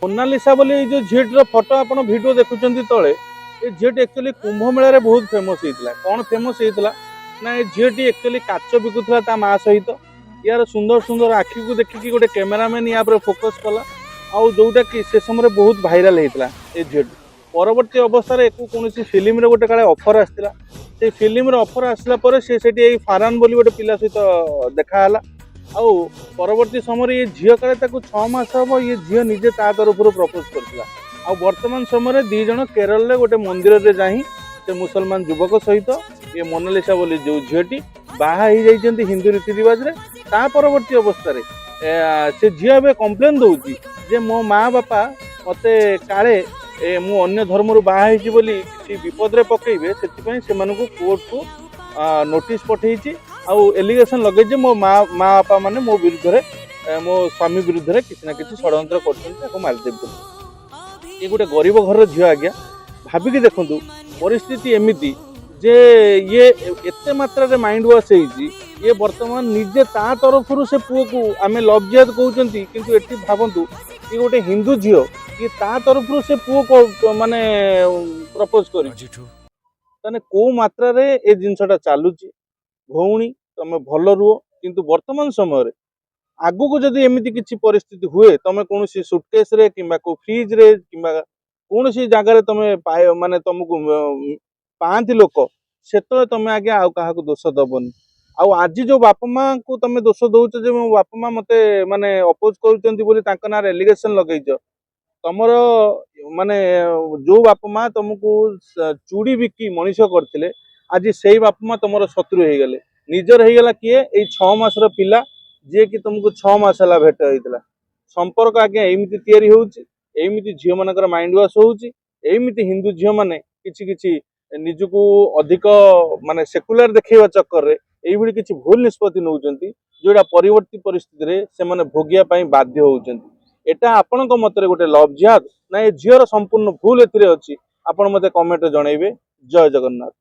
Mona Lisa बोली जो झीटर photo आप वीडियो देखुं तले ये झीट एक्चुअली कुंभ मेला बहुत फेमस होता कौन फेमस होता ना ये झीटी एक्चुअली काच बिकुला ता माँ सहित यार सुंदर सुंदर आखि को देखिकी गोटे कैमेरामैन या फोकस कला आउ जोटा कि से समय बहुत भाइराल होता ये झीट परवर्ती अवस्था कौन फिल्म गोटे काले ऑफर आसला से फिल्म ऑफर आसला से फारान बोली गोटे पिला सहित देखाला आउ परवर्ती समय ये झील काले 6 मास हम ये झील निजे ता तरफ प्रपोज करथिला आ वर्तमान समय दी जन केरल रे गोटे मंदिर रे जाही से मुसलमान युवक सहित ये मोनालिसा बोली जो झीटी बाहा ही जाइछन्ती हिंदू रीति रिवाज रे ता परवर्ती अवस्था रे से झील एबे कंप्लेन दउची जे मो माँ बापा मते काले मु अन्य धर्म रु बाहा हिची बोली किसी विपद रे पकेइबे सेति से मानको कोर्ट को नोटिस पठेइची आउ एलिगेशन लगे मो माँ बापा माने मो विरुद्ध मो स्वामी विरुद्ध किसी ना किसी षड्यंत्र कर मारिदेव ये गोटे गरीब घर झील आज्ञा भाविकी देखु परिस्थिति एमती जे ये एते मात्रा रे माइंड वाश ये वर्तमान निजे ता तरफ से पुओ को आम लव जिहाद कहते किंतु एटी भावतु ये गोटे हिंदू झील ये ता तरफ से पुओ को माने प्रपोज कर को मात्रा रे ए जिनसटा चलुची भौणी तुम भल रुह किंतु वर्तमान समय आगु को जदि एमती किसी परिस्थिति हुए तुम कौन सुटकेस रे किंबा को फ्रिज रे किंबा कौन जगार तुम माने तुमको पाती लोक से तुम आगे आउ क्या दोष दबनी आज जो बापा माँ को तुम दोष दौच जे मो बापा माँ मते माने अपोज कर एलिगेशन लगेच तुमर माने जो बापा माँ तुमको चूड़ी बिकी मनीष करते आज से बापा माँ तुम शत्रु हो गले निजर हो गला किए ये 6 मासर पिला जी कि तुमको 6 मास है भेट होता संपर्क आज्ञा एमती तैयारी होमती झील मान माइंड वाश होमती हिंदू झील मैंने कि निजको अधिक माने सेकुलर देखा चक्कर रे ये किसी भूल निष्पत्ति नौकरी जोड़ा परवर्ती परिस्थिति से भोगिया बाध्य होती एटा आपण मत गोटे लव जिहाद ना ये झीर संपूर्ण भूल ए अच्छी आपण मते कमेंट जनइबे। जय जगन्नाथ।